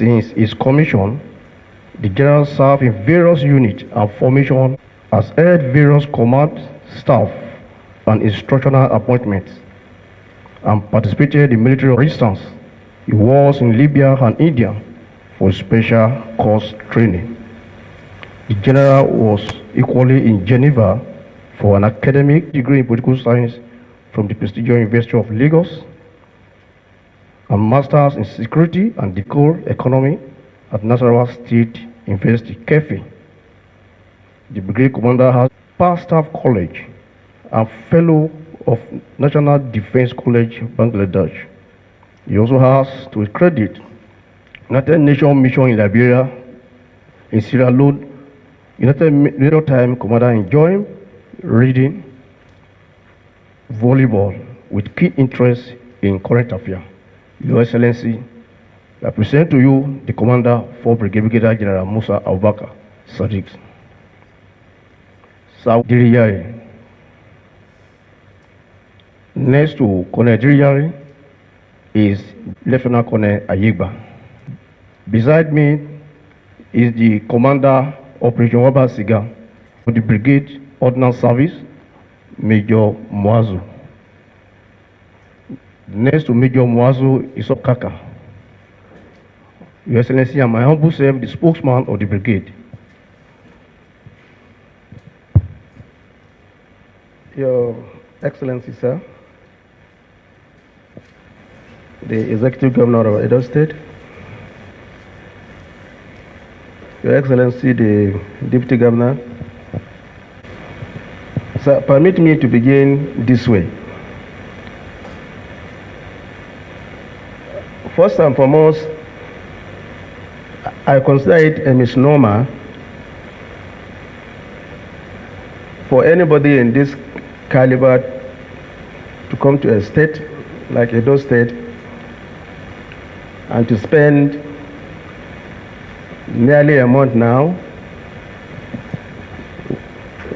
Since its commission, the general served in various units and formations, has held various command, staff, and instructional appointments, and participated in military resistance. He was in Libya and India for special course training. The general was equally in Geneva for an academic degree in political science from the prestigious University of Lagos, and masters in security and decor economy at Nasarawa State University, Kefi. The brigade commander has past staff college and fellow of National Defense College, Bangladesh. He also has, to his credit, United Nations mission in Liberia, in Sierra Leone, United Maritime Commander enjoying reading, volleyball, with key interest in current affairs. Your Excellency, I present to you the Commander for Brigadier General Musa Abubakar Sadiq. Saudi. Next to Colonel Diriyari is Lieutenant Colonel Ayigba. Beside me is the Commander Operation Obaseki for the Brigade Ordnance Service, Major Mwazu. Next to Major Mwazu is Okaka. Your Excellency, and my humble self, the spokesman of the brigade. Your Excellency, sir, the Executive Governor of Edo State, Your Excellency, the Deputy Governor. Sir, permit me to begin this way. First and foremost, I consider it a misnomer for anybody in this caliber to come to a state like Edo State and to spend nearly a month now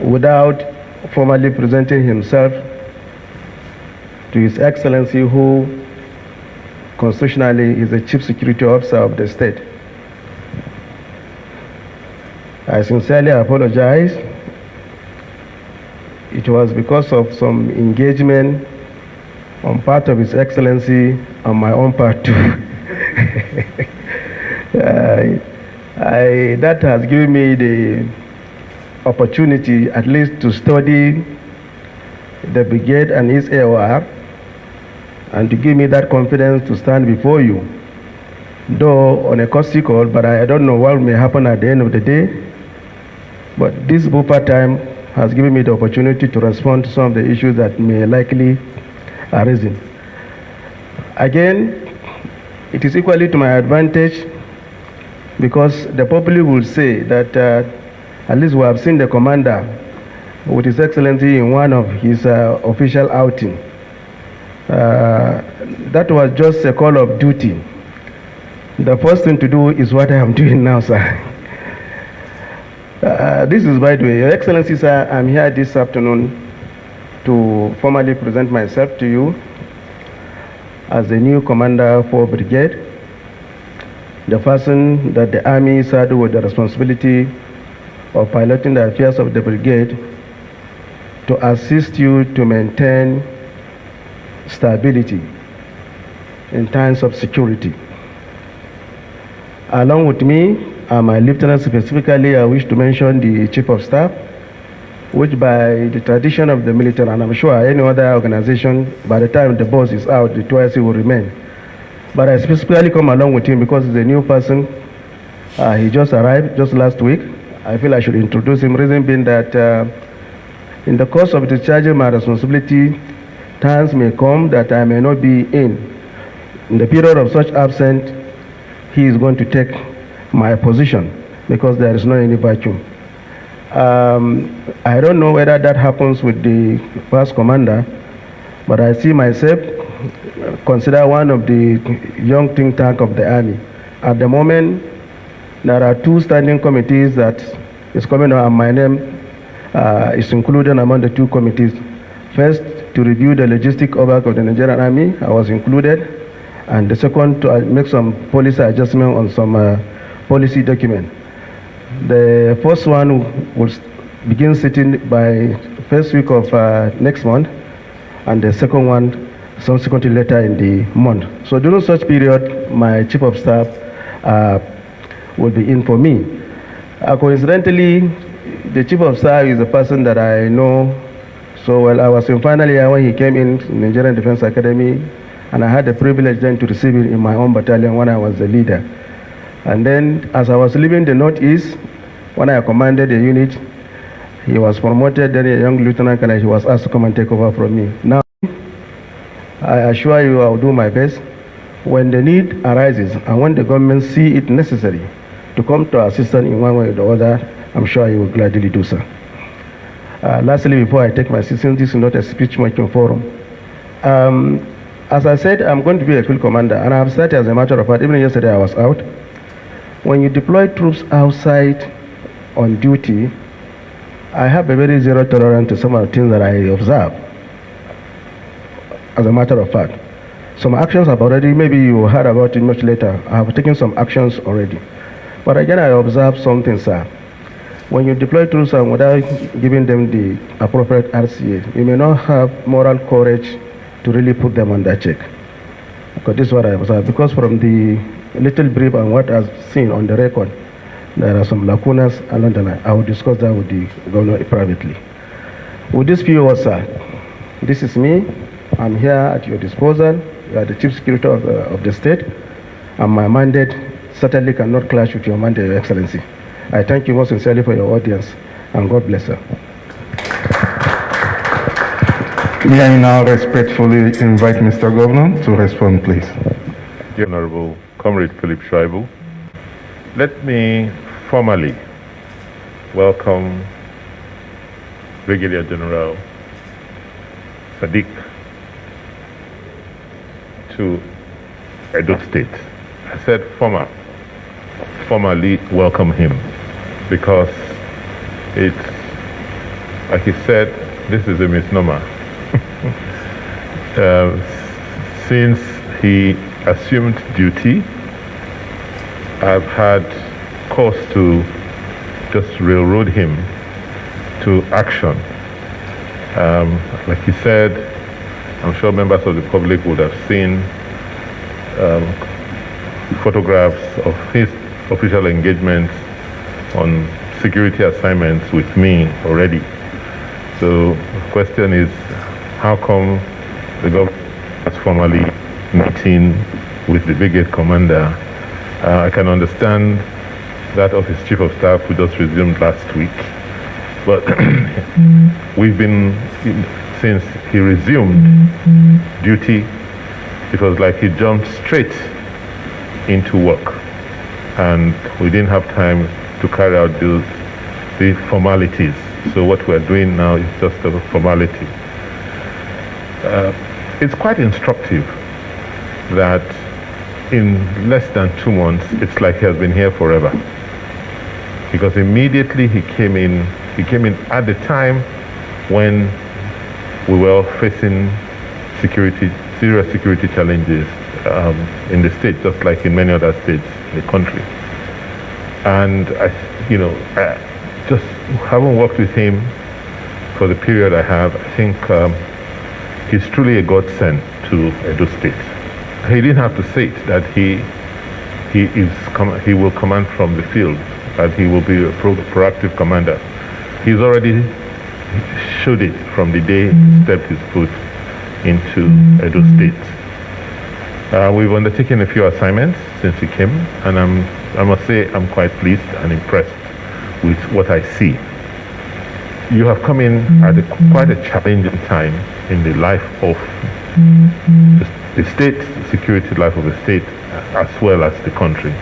without formally presenting himself to His Excellency, who constitutionally is the Chief Security Officer of the state. I sincerely apologize. It was because of some engagement on part of His Excellency, on my own part too. That has given me the opportunity at least to study the brigade and its AOR, and to give me that confidence to stand before you. Though on a courtesy call, but I don't know what may happen at the end of the day. But this buffer time has given me the opportunity to respond to some of the issues that may likely arise. Again, it is equally to my advantage, because the public will say that at least we have seen the commander with His Excellency in one of his official outing. That was just a call of duty. The first thing to do is what I am doing now, sir. This is, by the way, Your Excellency, sir, I'm here this afternoon to formally present myself to you as the new commander for brigade, the person that the Army saddled with the responsibility of piloting the affairs of the brigade to assist you to maintain stability in times of security. Along with me, my lieutenant, specifically, I wish to mention the Chief of Staff, which by the tradition of the military, and I'm sure any other organization, by the time the boss is out, the 2IC will remain. But I specifically come along with him because he's a new person. He just arrived just last week. I feel I should introduce him, reason being that in the course of discharging my responsibility, times may come that I may not be in. In the period of such absence, he is going to take my position because there is not any vacuum. I don't know whether that happens with the first commander, but I see myself considered one of the young think tank of the Army. At the moment, there are two standing committees that is coming on, and my name is included among the two committees. First, to review the logistic overhaul of the Nigerian Army, I was included, and the second to make some policy adjustment on some policy document. The first one will begin sitting by first week of next month, and the second one subsequently later in the month. So during such period, my chief of staff will be in for me. Coincidentally, the chief of staff is a person that I know so well. I was in final year when he came in Nigerian Defense Academy, and I had the privilege then to receive him in my own battalion when I was the leader. And then as I was leaving the Northeast, when I commanded the unit, he was promoted, then a young lieutenant colonel, he was asked to come and take over from me. Now, I assure you I will do my best. When the need arises and when the government see it necessary to come to assistance in one way or the other, I'm sure he will gladly do so. Lastly, before I take my assistance, this is not a speech-making forum. As I said, I'm going to be a field commander, and I have started, as a matter of fact, even yesterday I was out. When you deploy troops outside on duty, I have a very zero tolerance to some of the things that I observe. As a matter of fact, some actions have already, maybe you heard about it much later, I have taken some actions already. But again, I observe something, sir. When you deploy troops and without giving them the appropriate RCA, you may not have moral courage to really put them under check. Because this is what I observe. Because from the little brief and what I've seen on the record, there are some lacunas along the line. I will discuss that with the governor privately. With this few words, sir, this is me. I'm here at your disposal. You are the chief secretary of the state, and my mandate certainly cannot clash with your mandate, Your Excellency. I thank you most sincerely for your audience, and God bless you. May I now respectfully invite Mr. Governor to respond, please. Dear Honorable Comrade Philip Schreiber, let me formally welcome Brigadier General Sadiq to Edo State. I said formally welcome him, because it's, like he said, this is a misnomer. Since he assumed duty, I've had cause to just railroad him to action. Like he said, I'm sure members of the public would have seen photographs of his official engagements on security assignments with me already. So the question is, how come the government is formally meeting with the brigade commander? I can understand that of his chief of staff, who just resumed last week. But we've been, since he resumed duty, it was like he jumped straight into work. And we didn't have time to carry out the formalities. So what we're doing now is just a formality. It's quite instructive that in less than 2 months, it's like he has been here forever. Because immediately he came in at the time when we were facing serious security challenges in the state, just like in many other states in the country. And I just having worked with him for the period I have, I think he's truly a godsend to Edo State. He didn't have to say it, that he will command from the field, that he will be a proactive commander. He's already showed it from the day he stepped his foot into Edo State. We've undertaken a few assignments since he came, and I must say I'm quite pleased and impressed with what I see. You have come in at quite a challenging time in the life of the state, the security life of the state, as well as the country.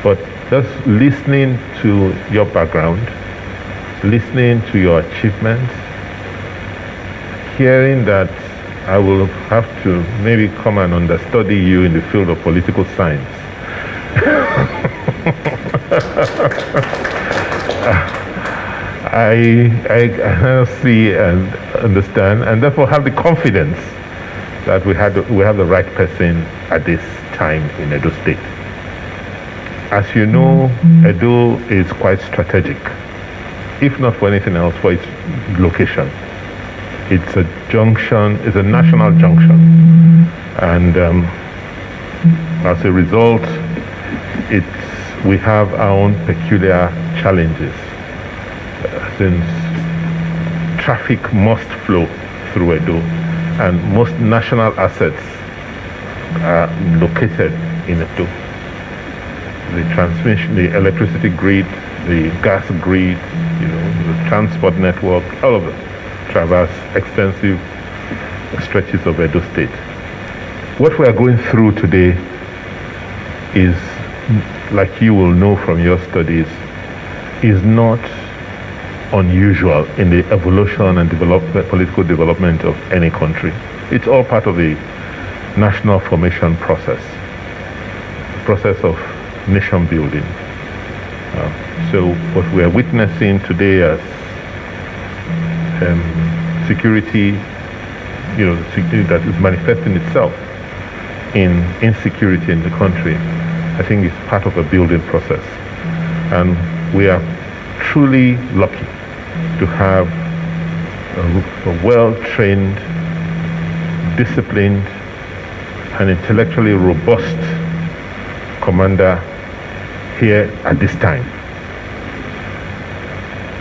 But just listening to your background, listening to your achievements, hearing that I will have to maybe come and understudy you in the field of political science. I see and understand, and therefore have the confidence that we have the right person at this time in Edo State. As you know, Edo is quite strategic, if not for anything else, for its location. It's a junction, it's a national junction, and as a result, we have our own peculiar challenges, since traffic must flow through Edo, and most national assets are located in Edo. The transmission, the electricity grid, the gas grid, the transport network, all of it traverse extensive stretches of Edo State. What we are going through today is, like you will know from your studies, is not unusual in the evolution and political development of any country. It's all part of the national formation process of nation building. So what we are witnessing today as security, security that is manifesting itself in insecurity in the country, I think is part of a building process. And we are truly lucky to have a well-trained, disciplined, and intellectually robust commander here at this time.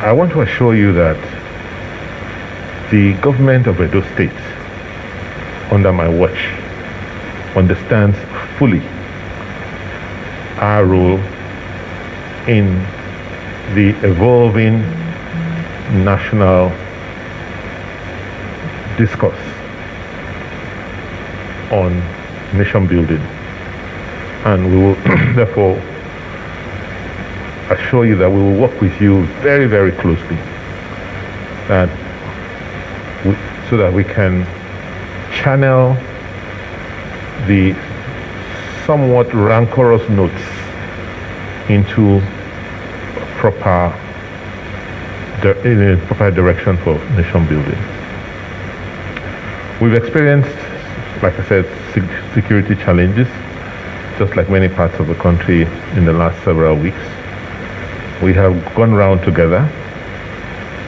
I want to assure you that the government of Edo State, under my watch, understands fully our role in the evolving national discourse on nation building. And we will therefore assure you that we will work with you very, very closely, so that we can channel the somewhat rancorous notes into proper direction for nation building. We've experienced, like I said, security challenges, just like many parts of the country in the last several weeks. We have gone round together,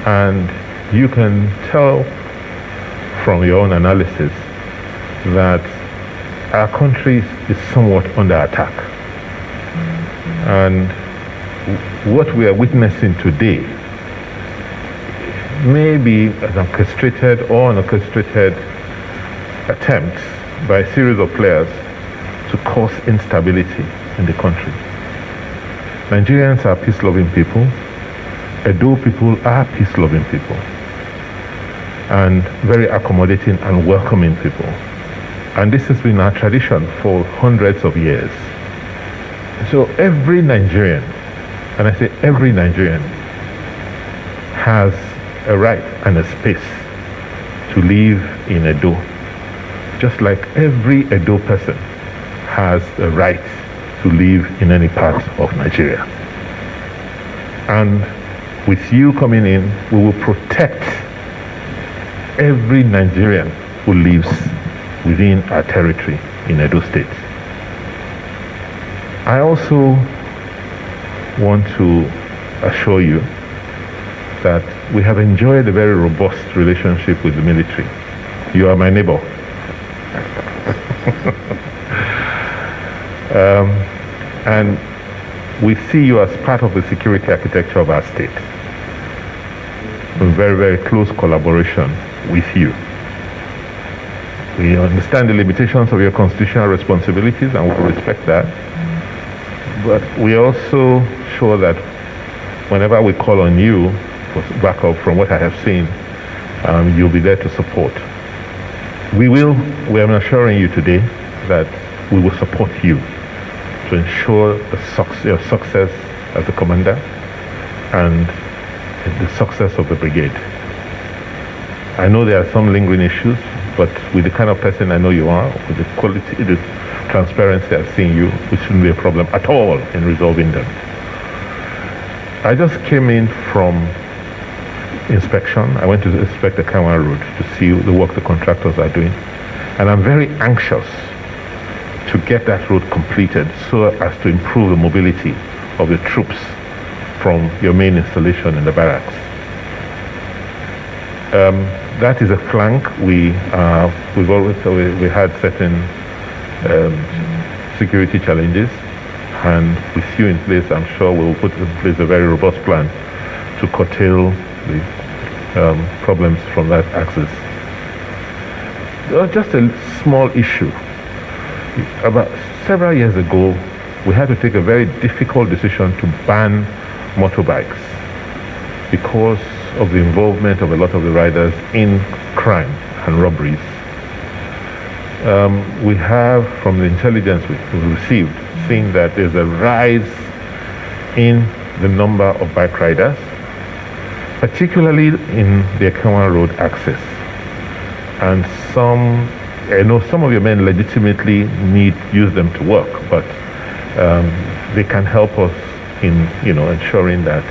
and you can tell from your own analysis that our country is somewhat under attack. And what we are witnessing today may be an orchestrated or unorchestrated attempt by a series of players to cause instability in the country. Nigerians are peace-loving people. Edo people are peace-loving people, and very accommodating and welcoming people. And this has been our tradition for hundreds of years. So every Nigerian, and I say every Nigerian, has a right and a space to live in Edo, just like every Edo person has a right to live in any part of Nigeria. And with you coming in, we will protect every Nigerian who lives within our territory in Edo State. I also want to assure you that we have enjoyed a very robust relationship with the military. You are my neighbor. And we see you as part of the security architecture of our state. In very, very close collaboration with you. We understand the limitations of your constitutional responsibilities, and we respect that. But we are also sure that whenever we call on you for backup, from what I have seen, you'll be there to support. We are assuring you today that we will support you to ensure your success as a commander and the success of the brigade. I know there are some lingering issues, but with the kind of person I know you are, with the quality, the transparency I've seen you, it shouldn't be a problem at all in resolving them. I just came in from inspection. I went to inspect the Kanwa Road to see the work the contractors are doing. And I'm very anxious to get that road completed so as to improve the mobility of the troops from your main installation in the barracks. That is a flank. We had certain security challenges, and with you in place, I'm sure we'll put in place a very robust plan to curtail the problems from that axis. Just a small issue. About several years ago, we had to take a very difficult decision to ban motorbikes because of the involvement of a lot of the riders in crime and robberies. We have, from the intelligence we received, seen that there's a rise in the number of bike riders, particularly in the Ekama Road access. And I know some of your men legitimately use them to work, but they can help us in ensuring that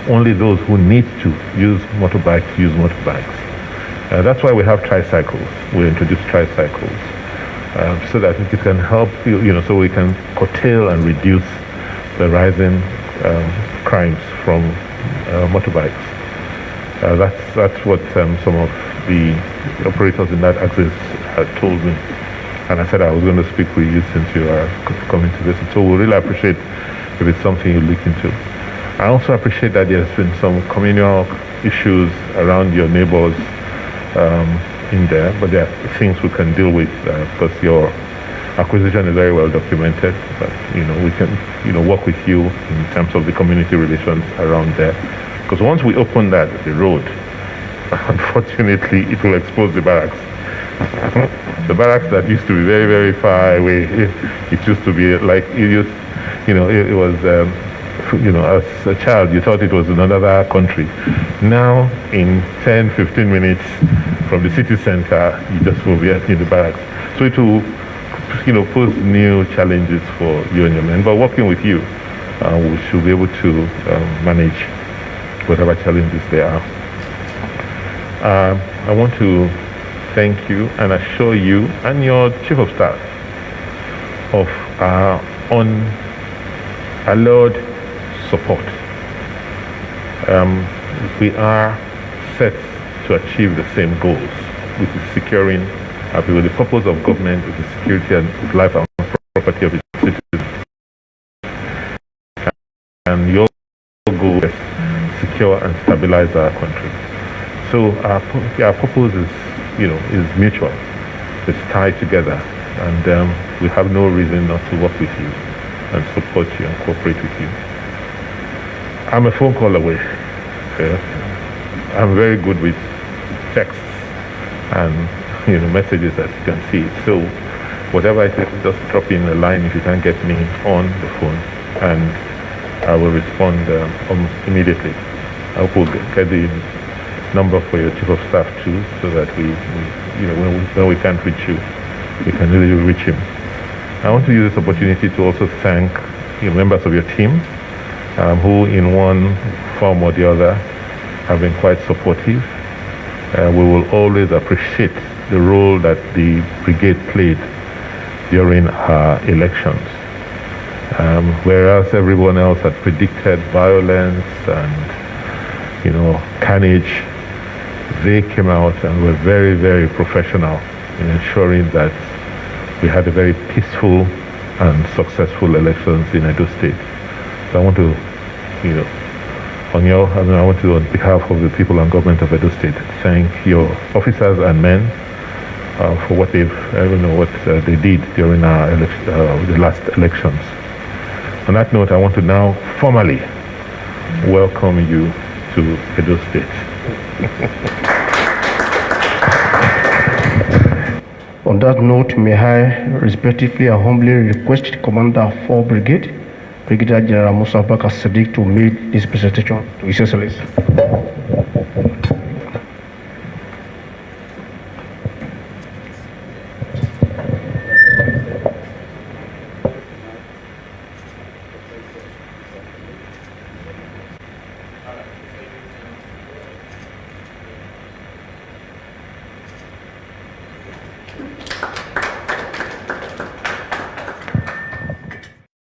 only those who need to use motorbikes use motorbikes. That's why we have tricycles. We introduce tricycles so that it can help so we can curtail and reduce the rising crimes from motorbikes. That's what some of the operators in that axis had told me, and I said I was going to speak with you since you are coming to visit. So we really appreciate if it's something you look into. I also appreciate that there's been some communal issues around your neighbors in there, but there are things we can deal with because your acquisition is very well documented. But we can work with you in terms of the community relations around there. Because once we open the road, unfortunately, it will expose the barracks. The barracks that used to be very, very far away, it used to be like it was. As a child, you thought it was in another country. Now, in 10, 15 minutes from the city center, you just will be in the barracks. So it will, pose new challenges for you and your men. But working with you, we should be able to manage whatever challenges there are. I want to thank you and assure you and your chief of staff of our unalloyed support. We are set to achieve the same goals, which is securing our people. The purpose of government is the security and life and property of its citizens. And your goal is secure and stabilize our country. So our purpose is mutual. It's tied together, and we have no reason not to work with you and support you and cooperate with you. I'm a phone call away. I'm very good with texts and messages, as you can see. So whatever it is, just drop in a line if you can't get me on the phone, and I will respond immediately. I hope we'll get the number for your chief of staff too, so that when we can't reach you, we can really reach him. I want to use this opportunity to also thank members of your team who in one form or the other have been quite supportive. We will always appreciate the role that the brigade played during our elections. Whereas everyone else had predicted violence and carnage, they came out and were very, very professional in ensuring that we had a very peaceful and successful elections in Edo State. So I want to, on behalf of the people and government of Edo State, thank your officers and men for what they did during the last elections. On that note, I want to now formally welcome you to Edo State. On that note, may I respectfully and humbly request Commander 4 Brigade, Brigadier General Musa Bakar Sadiq, to make this presentation to His Excellency.